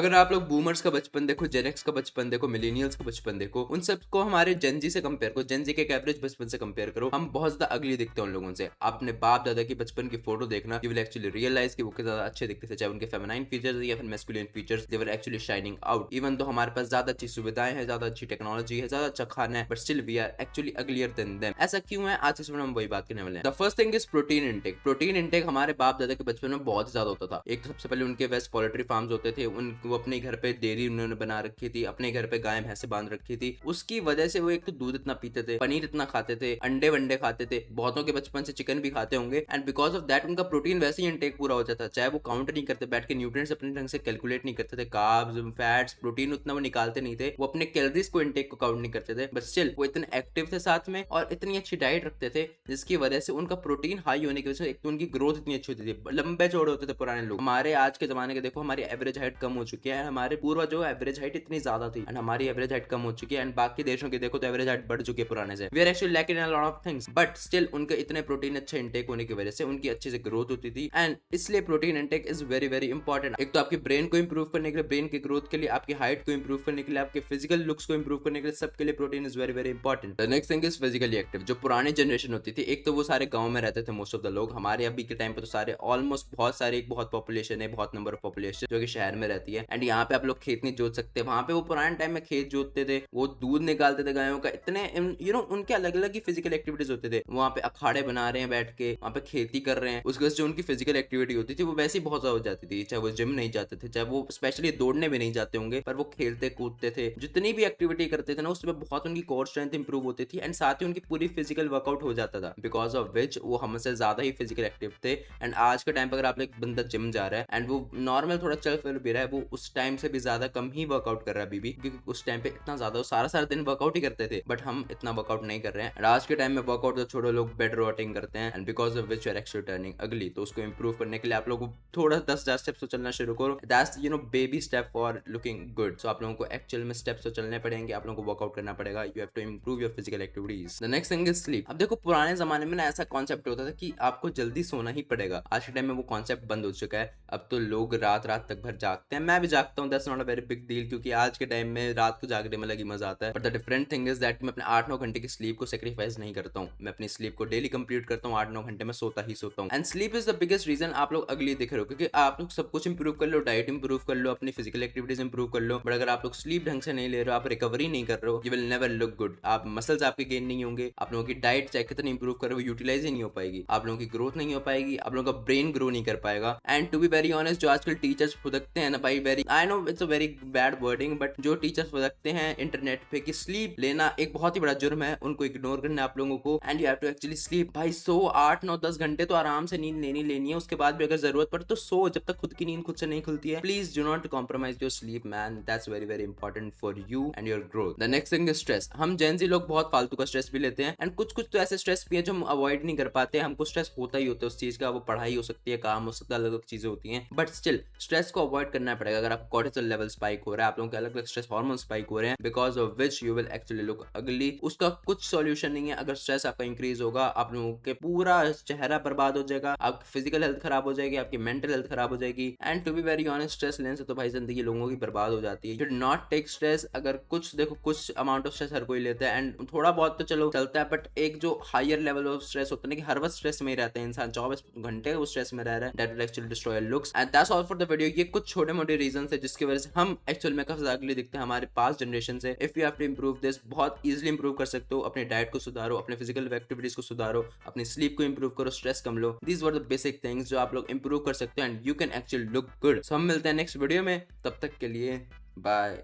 अगर आप लोग बूमर्स का बचपन देखो, जेनेक्स का बचपन देखो, मिलेनियल्स का बचपन देखो, उन सबको हमारे जेनजी से कंपेयर करो, जेनजी के एक एवरेज बचपन से कंपेयर करो, हम बहुत ज्यादा अगली दिखते हैं उन लोगों से। अपने बाप दादा की बचपन की फोटो देखना, यू विल एक्चुअली रियलाइज कि वो कितना ज्यादा अच्छे दिखते थे, चाहे उनके फेमिनाइन फीचर्स या फिर masculine features, they were actually shining out. Even तो हमारे पास ज्यादा अच्छी सुविधाएं हैं, ज्यादा अच्छी टेक्नोलॉजी है, ज्यादा अच्छा खाना है, but still we are actually uglier than them. ऐसा क्यों है, आज इस वीडियो में हम वही बात करने वाले हैं। The first thing is protein intake. Protein intake हमारे बाप दादा के बचपन में बहुत ज्यादा होता था। एक तो सबसे पहले उनके वेस्ट पोल्ट्री फार्म्स होते थे, वो अपने घर पे डेयरी उन्होंने बना रखी थी, अपने घर पे गाय भैंसे बांध रखी थी। उसकी वजह से वो एक तो दूध इतना पीते थे, पनीर इतना खाते थे, अंडे वंडे खाते थे, बहुतों के बचपन से चिकन भी खाते होंगे, एंड बिकॉज ऑफ दैट उनका प्रोटीन वैसे ही इंटेक पूरा हो जाता। चाहे वो काउंट नहीं करते, बैठ के न्यूट्रिएंट्स अपने ढंग से कैलकुलेट नहीं करते थे, कार्ब्स फैट्स प्रोटीन उतना वो निकालते नहीं थे, वो अपने कैलोरीज को इंटेक को काउंट नहीं करते थे, बट स्टिल वो इतने एक्टिव थे साथ में और इतनी अच्छी डाइट रखते थे, जिसकी वजह से उनका प्रोटीन हाई होने की वजह से एक तो उनकी ग्रोथ इतनी अच्छी होती थी, लंबे चौड़े होते थे पुराने लोग। हमारे आज के जमाने के देखो, हमारी एवरेज हाइट कम हो चुकी है, हमारे पूर्वज जो एवरेज हाइट इतनी ज्यादा थी एंड हमारी एवरेज हाइट कम हो चुकी है, एंड बाकी देशों की देखो तो एवरेज हाइट बढ़ चुकी है पुराने से। We are actually lacking in a lot of things, but still उनके इतने प्रोटीन अच्छे इंटेक होने की वजह से उनकी अच्छे से ग्रोथ होती थी, एंड इसलिए protein intake is very very important. एक तो आपके ब्रेन को इंप्रूव करने के लिए, ब्रेन की ग्रोथ के लिए, आपकी हाइट को इंप्रूव करने के लिए, आपके फिजिकल लुक्स को इंप्रूव करने के लिए, सबके लिए protein is very very important. The next thing is physically active. जो पुरानी जनरेशन होती थी, एक तो वो सारे गांव में रहते थे मोस्ट ऑफ द लोग, हमारे अभी के टाइम पे तो सारे ऑलमोस्ट बहुत सारे एक बहुत पॉपुलेशन है, बहुत नंबर ऑफ पॉपुलेशन जो कि शहर में रहती है, एंड यहाँ पे आप लोग खेत नहीं जोत सकते। वहां पे वो पुराने टाइम में खेत जोतते थे, वो दूध निकालते थे गायों का, इतने उनके अलग अलग ही फिजिकल एक्टिविटीज होते थे। वहां पे अखाड़े बना रहे हैं बैठ के, वहां पे खेती कर रहे हैं, उसकी वजह से जो उनकी फिजिकल एक्टिविटी होती थी वो वैसे ही बहुत ज्यादा हो जाती थी। चाहे वो जिम नहीं जाते थे, चाहे वो स्पेशली दौड़ने भी नहीं जाते होंगे, पर वो खेलते कूदते थे, जितनी भी एक्टिविटी करते थे ना उसमें बहुत उनकी कोर स्ट्रेंथ इंप्रूव होती थी, एंड साथ ही उनकी पूरी फिजिकल वर्कआउट हो जाता था, बिकॉज ऑफ विच वो हमसे ज्यादा ही फिजिकल एक्टिव थे। एंड आज के टाइम पर अगर आप एक बंदा जिम जा रहा है एंड वो नॉर्मल थोड़ा चल फिर भी रहा है, वो उस टाइम से भी ज्यादा कम ही वर्कआउट कर रहा है अभी भी, क्योंकि उस टाइम पे इतना ज्यादा सारा सारा दिन वर्कआउट ही करते थे, बट हम इतना वर्कआउट नहीं कर रहे हैं। आज के टाइम में वर्कआउट तो छोड़ो, लोग बेड रोटिंग करते हैं, and because of which you are actually turning ugly. तो उसको इंप्रूव करने के लिए आप लोग थोड़ा 10,000 स्टेप्स तो चलना शुरू करो, that's baby step for looking good. So आप लोगों को एक्चुअल में स्टेप्स तो चलने पड़ेंगे, आप लोगों को वर्कआउट करना पड़ेगा, you have to improve your physical activities. The next thing is sleep. अब देखो पुराने जमाने में ना ऐसा कॉन्सेप्ट होता था कि आपको जल्दी सोना ही पड़ेगा, आज के टाइम में वो कॉन्सेप्ट बंद हो चुका है। अब तो लोग रात रात तक भर जागते हैं, मैं भी जागता हूँ, that's not a very big deal, क्योंकि आज के टाइम में रात को जागने में लगी मजा आता है। But the different thing is that मैं अपने 8-9 घंटे की स्लीप को सेक्रीफाइस नहीं करता हूँ, मैं अपनी स्लीप को डेली कंप्लीट करता हूँ, 8-9 घंटे में सोता ही सोता हूँ। And sleep is the biggest reason आप लोग अगली दिख रहे हो, क्योंकि आप लोग सब कुछ इंप्रूव कर लो, डाइट इंप्रूव कर लो, अपनी फिजिकल एक्टिविटीज इंप्रूव कर लो, बट अगर आप लोग स्लीप ढंग से नहीं ले रहे हो, आप रिकवरी नहीं कर रहे हो, you will never look good. आप मसल्स आपके गेन नहीं होंगे, आप लोगों की डाइट चाहे कितनी इंप्रूव करे वो यूटिलाइज ही नहीं हो पाएगी, आप लोगों की ग्रोथ नहीं हो पाएगी, आप लोगों का ब्रेन ग्रो नहीं कर पाएगा। And to be very honest, जो आजकल टीचर्स फुदकते हैं ना भाई, very I know it's a very bad wording, but जो टीचर्स फुदकते हैं इंटरनेट पे कि स्लीप लेना एक बहुत ही बड़ा जुर्म है, उनको इग्नोर करना आप लोगों को, and you have to actually sleep. भाई सो 8-9-10 घंटे तो आराम से नींद लेनी है, उसके बाद भी अगर जरूरत पड़े तो सो, जब तक खुद की नींद खुद से नहीं खुलती है। Please do not compromise your sleep man, that's very very important for you and your growth. The next thing is stress. हम जेंजी लोग बहुत फालतू का स्ट्रेस भी लेते हैं, एंड कुछ कुछ तो ऐसे स्ट्रेस भी है जो हम अवॉइड नहीं कर पाते, हमको स्ट्रेस होता ही होता है उस चीज का, वो पढ़ाई हो सकती है, काम हो सकता है, अलग अलग चीजें होती हैं, बट स्टिल स्ट्रेस को अवॉइड करना पड़ेगा। अगर आप कॉर्टिसोल लेवल स्पाइक हो रहा है, आप लोगों के अलग अलग स्ट्रेस हार्मोन स्पाइक हो रहे हैं, because of which you will actually look अगली, उसका कुछ सॉल्यूशन नहीं है। अगर स्ट्रेस आपका इंक्रीज होगा, आप लोगों के पूरा चेहरा बर्बाद हो जाएगा, आपकी फिजिकल हेल्थ खराब हो जाएगी, आपकी मेंटल हेल्थ खराब हो जाएगी, and to be very honest stress लेने से तो भाई जिंदगी लोगों की बर्बाद हो जाती है। You should not take stress. अगर कुछ देखो, कुछ अमाउंट ऑफ स्ट्रेस हर कोई लेता है, एंड थोड़ा बहुत तो चलो चलता है, बट एक जो हायर लेवल ऑफ स्ट्रेस होता है ना, कि हर वक्त स्ट्रेस में ही रहता है इंसान, 24 घंटे वो स्ट्रेस में रह रहा है, that will actually destroy looks. And that's all for the video. ये कुछ छोटे मोटे रीजन है जिसकी वजह से हम एक्चुअल में काफी अगली दिखते हैं हमारे पास जनरेशन से। If you have to improve this, बहुत इजीली इंप्रूव कर सकते हो। अपनी डाइट को सुधारो, अपने फिजिकल एक्टिविटीज को सुधारो, अपनी स्लीप को इंप्रूव करो, स्ट्रेस कम लो। These were the basic things जो आप लोग इंप्रूव कर सकते हो, and you can actually look good. So हम मिलते हैं नेक्स्ट वीडियो में, तब तक के लिए बाय।